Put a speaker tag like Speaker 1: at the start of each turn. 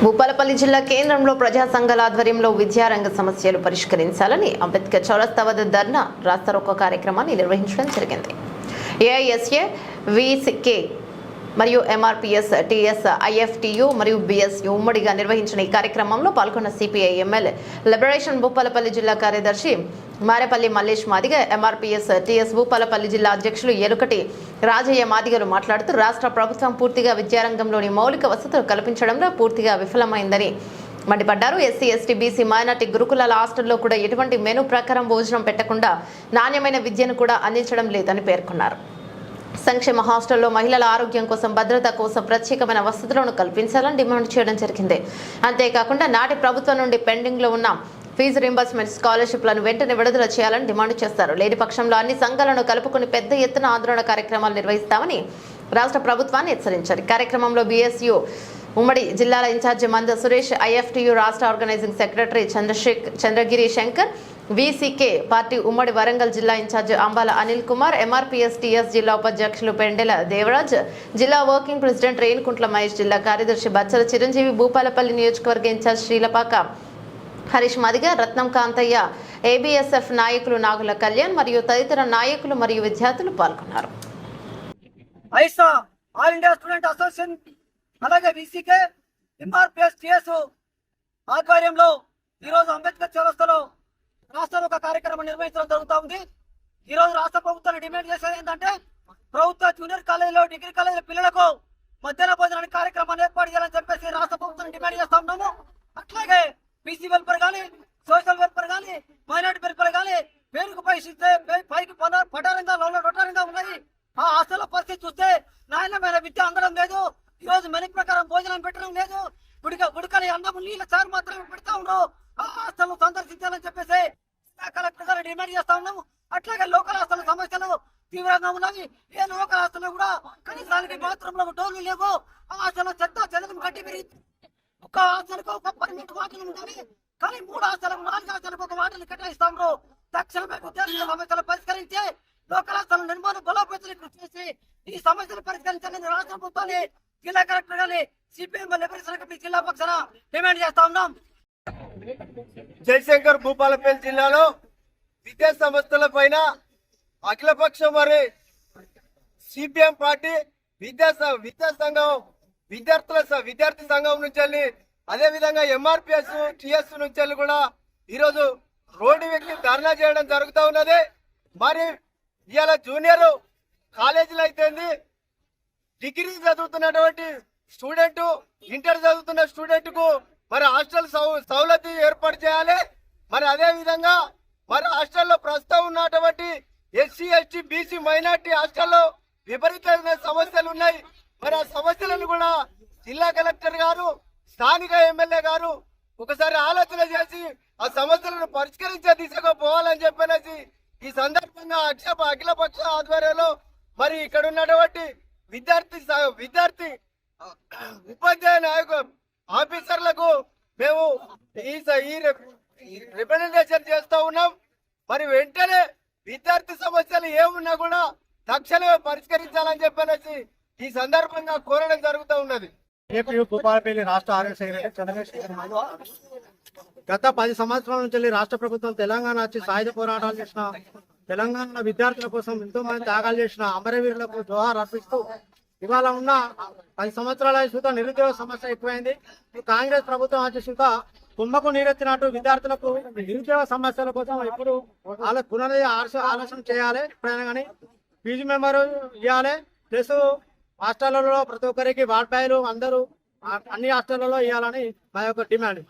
Speaker 1: భూపాలపల్లి జిల్లా కేంద్రంలో ప్రజా సంఘాల ఆధ్వర్యంలో విద్యారంగ సమస్యలు పరిష్కరించాలని అంబేద్కర్ చౌరస్తా వద్ద ధర్నా రాస్తారోకో కార్యక్రమాన్ని నిర్వహించడం జరిగింది. ఏఐఎస్ఏ, విసికే మరియు ఎంఆర్పీఎస్, టీఎస్, ఐఎఫ్టియు మరియు బిఎస్యు ఉమ్మడిగా నిర్వహించిన ఈ కార్యక్రమంలో పాల్గొన్న సిపిఐ ఎంఎల్ లిబరేషన్ భూపాలపల్లి జిల్లా కార్యదర్శి మారేపల్లి మల్లేష్ మాదిగ, ఎంఆర్పీఎస్, టీఎస్ భూపాలపల్లి జిల్లా అధ్యక్షులు ఎలుకటి రాజయ్య మాదిగలు మాట్లాడుతూ రాష్ట్ర ప్రభుత్వం పూర్తిగా విద్యారంగంలోని మౌలిక వసతులు కల్పించడంలో పూర్తిగా విఫలమైందని మండిపడ్డారు. ఎస్సీ, ఎస్టీ, బీసీ, మైనార్టీ గురుకులాల హాస్టల్లో కూడా ఎటువంటి మెనూ ప్రకారం భోజనం పెట్టకుండా నాణ్యమైన విద్యను కూడా అందించడం లేదని పేర్కొన్నారు. సంక్షేమ హాస్టల్లో మహిళల ఆరోగ్యం కోసం, భద్రత కోసం ప్రత్యేకమైన వసతులను కల్పించాలని డిమాండ్ చేయడం జరిగింది. అంతేకాకుండా నాటి ప్రభుత్వం నుండి పెండింగ్ లో ఉన్న ఫీజు రింబర్స్మెంట్, స్కాలర్షిప్లను వెంటనే విడుదల చేయాలని డిమాండ్ చేస్తారు. లేని పక్షంలో అన్ని సంఘాలను కలుపుకుని పెద్ద ఎత్తున ఆందోళన కార్యక్రమాలు నిర్వహిస్తామని రాష్ట్ర ప్రభుత్వాన్ని హెచ్చరించారు. కార్యక్రమంలో బిఎస్యు ఉమ్మడి జిల్లాల ఇన్ఛార్జి మంద సురేష్, ఐఎఫ్టియు రాష్ట్ర organising secretary Chandragiri Shankar, VCK party ఉమ్మడి వరంగల్ జిల్లా incharge Ambala Anil Kumar, MRPS, TS జిల్లా ఉపాధ్యక్షులు పెండెల దేవరాజ్, జిల్లా వర్కింగ్ ప్రెసిడెంట్ రేణుకుంట్ల మహేష్, జిల్లా కార్యదర్శి బచ్చల చిరంజీవి, భూపాలపల్లి నియోజకవర్గ ఇన్ఛార్జ్ శ్రీలపాక హరీష్ మాదిగ, రత్నం కాంతయ్య, ఏబిఎస్ఎఫ్ నాయకులు నాగుల కళ్యాణ్ మరియు తదితర నాయకులు మరియు విద్యార్థులు పాల్గొన్నారు.
Speaker 2: ఆల్ ఇండియా స్టూడెంట్ అసోసియేషన్ అలాగే విసికే, ఎంఆర్పీఎస్, టీఎస్ ఆధ్వర్యంలో ఈరోజు అంబేద్కర్ చౌరస్తాలో రాష్ట్రంలో ఒక కార్యక్రమం నిర్వహించడం జరుగుతూ ఉంది. ఈ రోజు రాష్ట్ర ప్రభుత్వాన్ని డిమాండ్ చేసేది ఏంటంటే ప్రభుత్వ జూనియర్ కాలేజీలో, డిగ్రీ కాలేజీల పిల్లలకు మధ్యాహ్న భోజనానికి కార్యక్రమాన్ని ఏర్పాటు చేయాలని చెప్పేసి రాష్ట్ర ప్రభుత్వాన్ని డిమాండ్ చేస్తా ఉన్నాము. అట్లాగే బీసీ వెల్ఫేర్ కానీ, సోషల్ వెల్ఫేర్ కానీ, మైనార్టీ వెల్ఫేర్ కానీ పేరుకు పైకి పటారంగా రొటారంగా ఉన్నాయి. ఆ హాస్టల్ పరిస్థితి చూస్తే నాణ్యమైన విద్య అందడం లేదు. ఈ రోజు మెను ప్రకారం భోజనం పెట్టడం లేదు. గుడికని అన్నము నీళ్ళ చారు మాత్రమే పెడతా ఉన్నాం. ఆ హాస్టల్ సందర్శించాలని చెప్పేసి కలెక్టర్ గారు డిమాండ్ చేస్తా ఉన్నాము. అట్లాగే లోకల్ హాస్టల్ సమస్యలు తీవ్రంగా ఉన్నవి. ఏ లోకల్ హాస్టల్ కూడా కనీసానికి బాత్రూమ్ లో డోర్లు లేవు. ఆ హాస్టల్ చెత్త చెదలం కట్టి పెరిగి ఒక హాస్టల్కు ఒక పర్మిట్ వాటిని ఉండాలి. కానీ 3 హాస్టలకు 4 హాస్టలకు ఒక వాటిని కేటాయిస్తాము. తక్షణమే విద్యార్థుల సమస్యలు పరిష్కరించి లోకల్ హాస్టల్ నిర్మాణం బలోపేతం చేసి ఈ సమస్యలు పరిష్కరించాలని రాష్ట్ర ప్రభుత్వాన్ని, జిల్లా కలెక్టర్ గారిని, సిపిఎం జిల్లా పక్షాన డిమాండ్ చేస్తా ఉన్నాం.
Speaker 3: జయశంకర్ భూపాలపల్లి జిల్లాలో విద్యా సంస్థల పైన అఖిలపక్షం మరి సిపిఎం పార్టీ విద్యా సంఘం విద్యార్థి సంఘం నుంచి అదే విధంగా ఎంఆర్పిఎస్, టిఎస్ నుంచి కూడా ఈరోజు రోడ్డు వ్యక్తి ధర్నా చేయడం జరుగుతూ ఉన్నది. మరి ఇవాళ జూనియర్ కాలేజీలు అయితే డిగ్రీ చదువుతున్నటువంటి స్టూడెంట్, ఇంటర్ చదువుతున్న స్టూడెంట్ కు మరి హాస్టల్ సౌలభ్యం ఏర్పాటు చేయాలి. మరి అదే విధంగా మరి హాస్టల్లో ప్రస్తుతం ఉన్నటువంటి ఎస్సీ, ఎస్టీ, బీసీ, మైనార్టీ హాస్టల్లో విపరీతమైన సమస్యలు ఉన్నాయి. మరి ఆ సమస్యలను కూడా జిల్లా కలెక్టర్ గారు, స్థానిక ఎమ్మెల్యే గారు ఒకసారి ఆలోచన చేసి ఆ సమస్యలను పరిష్కరించే దిశగా పోవాలని చెప్పనేసి ఈ సందర్భంగా అఖిలపక్ష ఆధ్వర్యంలో మరి ఇక్కడ ఉన్నటువంటి విద్యార్థి ఉపాధ్యాయ నాయకులు ఆఫీసర్లకు మేము ఈ రిప్రజెంటేషన్ చేస్తూ ఉన్నాం. మరి వెంటనే విద్యార్థి సమస్యలు ఏమున్నా కూడా తక్షణమే పరిష్కరించాలని చెప్పనేసి ఈ సందర్భంగా కోరడం జరుగుతూ ఉన్నది.
Speaker 4: భూపాలపల్లి రాష్ట్ర ఆరోగ్య సెక్రటరీ చంద్రశేఖర్. గత 10 సంవత్సరాల నుంచి రాష్ట్ర ప్రభుత్వం తెలంగాణ వచ్చి సాయుధ పోరాటాలు చేసిన, తెలంగాణ విద్యార్థుల కోసం ఎంతో మంది త్యాగాలు చేసిన అమరవీరులకు జోహార్ అర్పిస్తూ ఇవాళ ఉన్న 10 సంవత్సరాల సుతా నిరుద్యోగ సమస్య ఎక్కువైంది. కాంగ్రెస్ ప్రభుత్వం వచ్చి సుతా కుంభకు నీరెత్తినట్టు విద్యార్థులకు నిరుద్యోగ సమస్యల కోసం ఎప్పుడు ఆలోచన చేయాలి. ఎప్పుడైనా కానీ ఫీజు మెంబరు ఇవ్వాలి. ప్లస్ హాస్టళ్లలో ప్రతి ఒక్కరికి వార్డ్ బాయ్లు అందరూ అన్ని హాస్టళ్లలో ఇవ్వాలని మా యొక్క డిమాండ్.